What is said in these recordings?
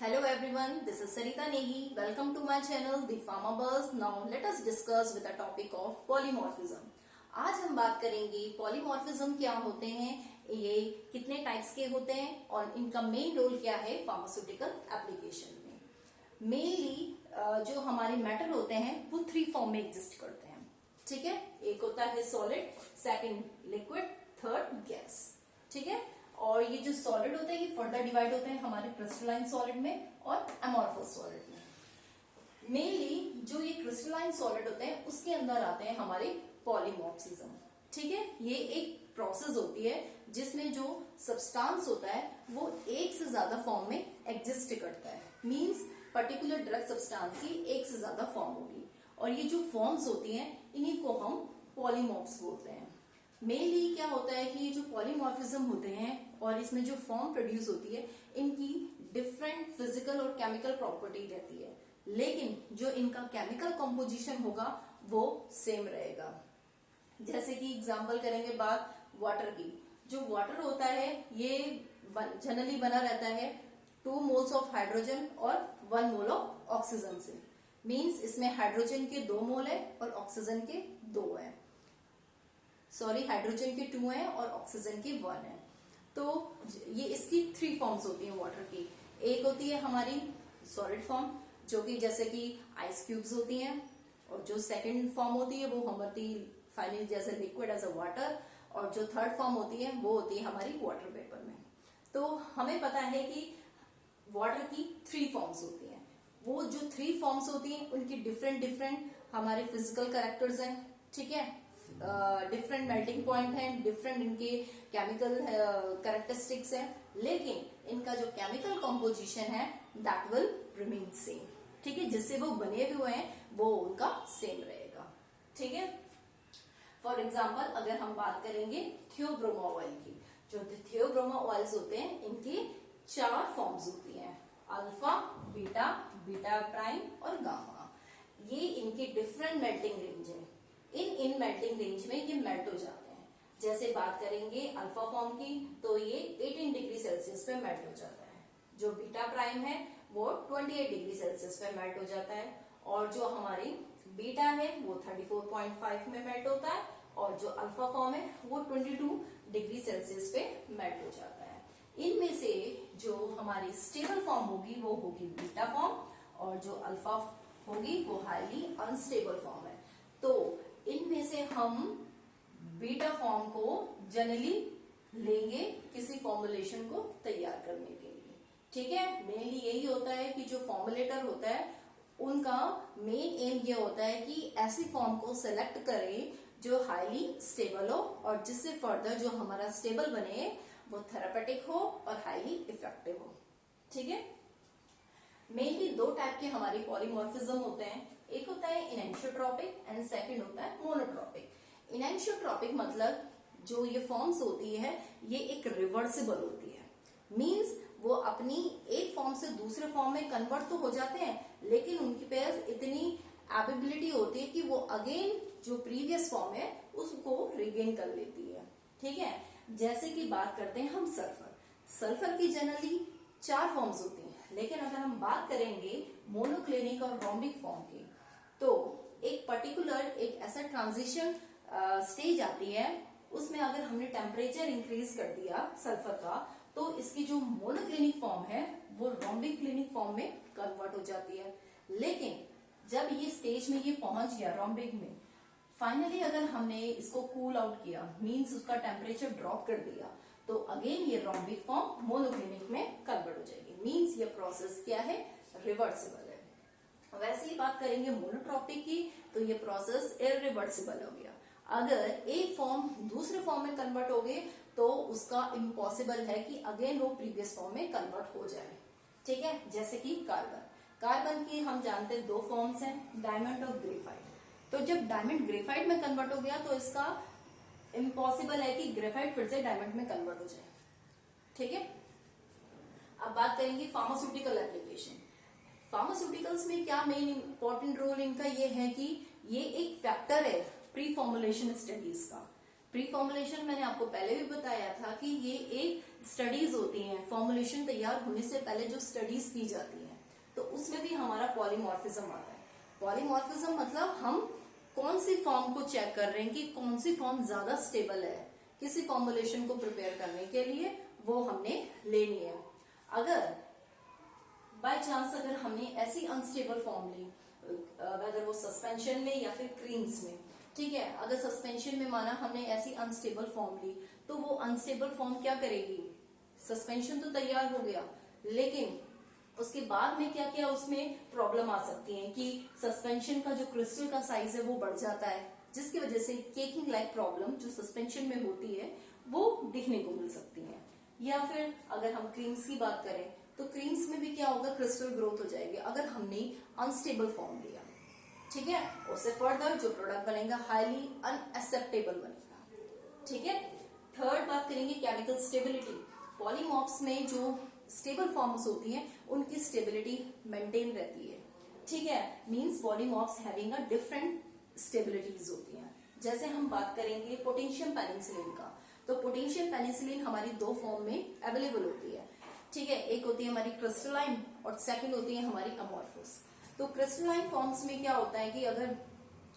Hello everyone, this is Sarita Nehi. Welcome to my channel The Pharma Buzz. Now let us discuss with the topic of polymorphism. आज हम बात करेंगे polymorphism क्या होते हैं, ये कितने टाइप्स के होते हैं और इनका मेन रोल क्या है फार्मास्यूटिकल एप्लीकेशन में। मेनली जो हमारे मेटल होते हैं वो थ्री फॉर्म में एग्जिस्ट करते हैं। ठीक है, एक होता है solid, second liquid, third gas. ठीक है, और ये जो सॉलिड होते हैं ये फर्दर डिवाइड होते हैं हमारे क्रिस्टलाइन सॉलिड में और अमॉर्फस सॉलिड में। मेनली जो ये क्रिस्टलाइन सॉलिड होते हैं उसके अंदर आते हैं हमारे पॉलीमॉर्फिज्म। ठीक है, ये एक प्रोसेस होती है जिसमें जो सब्सटेंस होता है वो एक से ज्यादा फॉर्म में एग्जिस्ट करता है। मींस पर्टिकुलर ड्रग सब्सटेंस की एक से ज्यादा फॉर्म होगी और ये जो फॉर्म्स होती हैं इन्हीं को हम पॉलीमॉर्फ्स बोलते हैं। मेनली क्या होता है कि ये जो पॉलीमॉर्फिज्म होते हैं और इसमें जो फॉर्म प्रोड्यूस होती है इनकी डिफरेंट फिजिकल और केमिकल प्रॉपर्टी रहती है, लेकिन जो इनका केमिकल कंपोजिशन होगा वो सेम रहेगा। जैसे कि एग्जांपल करेंगे बात वाटर की। जो वाटर होता है ये जनरली बना रहता है 2 मोल्स ऑफ हाइड्रोजन और 1 मोल ऑफ ऑक्सीजन से। मींस इसमें हाइड्रोजन के 2 मोल है और ऑक्सीजन के 2 है। हाइड्रोजन के 2 हैं और ऑक्सीजन के 1 है। तो ये इसकी 3 फॉर्म्स होती हैं वाटर की। एक होती है हमारी सॉलिड फॉर्म जो कि जैसे कि आइस क्यूब्स होती हैं, और जो सेकंड फॉर्म होती है वो हमारी फाइनली जैसे लिक्विड एज अ वाटर, और जो थर्ड फॉर्म होती है वो होती है हमारी वाटर वेपर में। तो हमें पता है कि वाटर की 3 फॉर्म्स होती हैं। वो जो 3 फॉर्म्स होती हैं उनकी डिफरेंट हमारे फिजिकल कैरेक्टर्स हैं। ठीक है, डिफरेंट मेल्टिंग पॉइंट है, डिफरेंट इनके केमिकल कैरेक्टरिस्टिक्स है, लेकिन इनका जो केमिकल कंपोजिशन है दैट विल रिमेन सेम। ठीक है, जिससे वो बने हुए हैं वो उनका सेम रहेगा। ठीक है, फॉर एग्जाम्पल अगर हम बात करेंगे थियोब्रोमा ऑयल की, जो थियोब्रोमा ऑयल्स होते हैं इनकी 4 फॉर्म्स होती हैं, अल्फा, बीटा, बीटा प्राइम और गामा। ये इनकी डिफरेंट मेल्टिंग रेंज है। इन मेल्टिंग रेंज में ये मेल्ट हो जाते हैं। जैसे बात करेंगे अल्फा फॉर्म की तो ये 18 डिग्री सेल्सियस पे मेल्ट हो जाता है। जो बीटा प्राइम है वो 28 डिग्री सेल्सियस पे मेल्ट हो जाता है, और जो हमारी बीटा है वो 34.5 में मेल्ट होता है, और जो अल्फा फॉर्म है वो 22 डिग्री सेल्सियस पे मेल्ट हो जाता है। इनमें से जो हमारी स्टेबल फॉर्म होगी वो होगी बीटा फॉर्म, और जो अल्फा होगी वो हाईली अनस्टेबल फॉर्म है। तो इनमें से हम बीटा फॉर्म को जनरली लेंगे किसी फॉर्मुलेशन को तैयार करने के लिए। ठीक है, मेनली यही होता है कि जो फॉर्मुलेटर होता है उनका मेन एम ये होता है कि ऐसी फॉर्म को सेलेक्ट करें जो हाईली स्टेबल हो और जिससे फर्दर जो हमारा स्टेबल बने वो थेरापेटिक हो और हाईली इफेक्टिव हो। ठीक है, मेनली 2 टाइप के हमारे पॉलीमॉर्फिज्म होते हैं। एक होता है इनएनिसोट्रॉपिक एंड सेकंड होता है मोनोट्रॉपिक। इनएनिसोट्रॉपिक मतलब जो ये फॉर्म्स होती है ये एक रिवर्सिबल होती है। मींस वो अपनी एक फॉर्म से दूसरे फॉर्म में कन्वर्ट तो हो जाते हैं, लेकिन उनकी पास इतनी एबिलिटी होती है कि वो अगेन जो प्रीवियस फॉर्म है उसको रिगेन कर लेती है। ठीक है, जैसे कि बात करते हैं हम सल्फर की जनरली 4 फॉर्म्स होती हैं, लेकिन अगर हम बात करेंगे मोनोक्लिनिक और रोम्बिक फॉर्म की तो एक पर्टिकुलर एक ऐसा ट्रांजिशन स्टेज आती है, उसमें अगर हमने टेम्परेचर इंक्रीज कर दिया सल्फर का तो इसकी जो मोनोक्लिनिक फॉर्म है वो रोम्बिक क्लिनिक फॉर्म में कन्वर्ट हो जाती है। लेकिन जब ये स्टेज में ये पहुंच गया रोम्बिक में, फाइनली अगर हमने इसको कूल आउट किया, मींस उसका टेम्परेचर ड्रॉप कर दिया, तो अगेन ये रोम्बिक फॉर्म मोनोक्लिनिक में कन्वर्ट हो जाएगी। मींस ये प्रोसेस क्या है, रिवर्सिबल है। वैसे ही बात करेंगे मोनोट्रॉपिक की तो ये प्रोसेस इरिवर्सिबल हो गया। अगर एक फॉर्म दूसरे फॉर्म में कन्वर्ट हो गए तो उसका इम्पॉसिबल है कि अगेन वो प्रीवियस फॉर्म में कन्वर्ट हो जाए। ठीक है, जैसे कि कार्बन की हम जानते हैं 2 फॉर्म्स हैं, डायमंड और ग्रेफाइट। तो जब डायमंड ग्रेफाइट में कन्वर्ट हो गया तो इसका इम्पॉसिबल है कि ग्रेफाइट फिर से डायमंड में कन्वर्ट हो जाए। ठीक है, अब बात करेंगे फार्मास्यूटिकल एप्लीकेशन। फार्मास्यूटिकल्स में क्या मेन इंपॉर्टेंट रोल इनका ये है कि ये एक फैक्टर है प्री फॉर्मुलेशन स्टडीज का। प्री फॉर्मुलेशन मैंने आपको पहले भी बताया था कि ये एक स्टडीज होती हैं, फॉर्मुलेशन तैयार होने से पहले जो स्टडीज की जाती हैं, तो उसमें भी हमारा पॉलीमॉर्फिज्म आता है। पॉलीमॉर्फिज्म मतलब हम कौन सी फॉर्म को चेक कर रहे हैं कि कौन सी फॉर्म ज्यादा स्टेबल है किसी फॉर्मुलेशन को प्रिपेयर करने के लिए, वो हमने लेनी है। अगर बाय चांस अगर हमने ऐसी अनस्टेबल फॉर्म ली, अगर वो सस्पेंशन में या फिर क्रीम्स में, ठीक है, अगर सस्पेंशन में माना हमने ऐसी अनस्टेबल फॉर्म ली, तो वो अनस्टेबल फॉर्म क्या करेगी, सस्पेंशन तो तैयार हो गया, लेकिन उसके बाद में क्या क्या उसमें प्रॉब्लम आ सकती है कि सस्पेंशन का जो क्रिस्टल का साइज है वो बढ़ जाता है, जिसकी वजह से केकिंग लाइक प्रॉब्लम जो सस्पेंशन में होती है वो दिखने को मिल सकती है। या फिर अगर हम क्रीम्स की बात करें तो क्रीम्स में भी क्या होगा, क्रिस्टल ग्रोथ हो जाएगी अगर हमने अनस्टेबल फॉर्म लिया, ठीक है। उससे फर्दर जो प्रोडक्ट बनेगा हाईली अनएक्सेप्टेबल बनेगा, ठीक है। थर्ड बात करेंगे केमिकल स्टेबिलिटी। पॉलीमॉर्फ्स में जो स्टेबल फॉर्म्स होती हैं उनकी स्टेबिलिटी मेंटेन रहती है, ठीक है। Means polymorphs having a different stabilities होती हैं। जैसे हम बात करेंगे पोटेशियम पेनिसिलिन का, तो पोटेशियम पेनिसिलिन हमारी दो फॉर्म में अवेलेबल होती है, ठीक है। एक होती है हमारी क्रिस्टलाइन और सेकंड होती है हमारी अमॉर्फस। तो क्रिस्टलाइन फॉर्म्स में क्या होता है कि अगर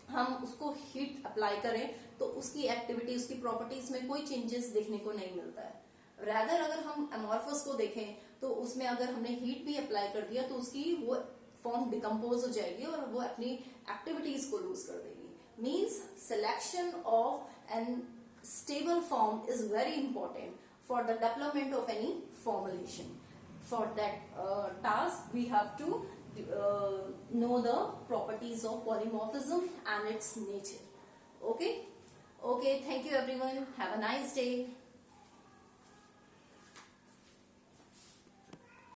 हम उसको हीट अप्लाई करें तो उसकी एक्टिविटी, उसकी प्रॉपर्टीज में कोई चेंजेस देखने को नहीं मिलता है। रैदर अगर हम अमॉर्फस को देखें तो उसमें अगर हमने हीट भी अप्लाई कर दिया तो उसकी वो फॉर्म डिकम्पोज हो जाएगी और वो अपनी एक्टिविटीज को लूज कर देगी। Means selection of an stable form is very important for the development of any formulation. For that task we have to know the properties of polymorphism and its nature. Okay, thank you everyone, have a nice day.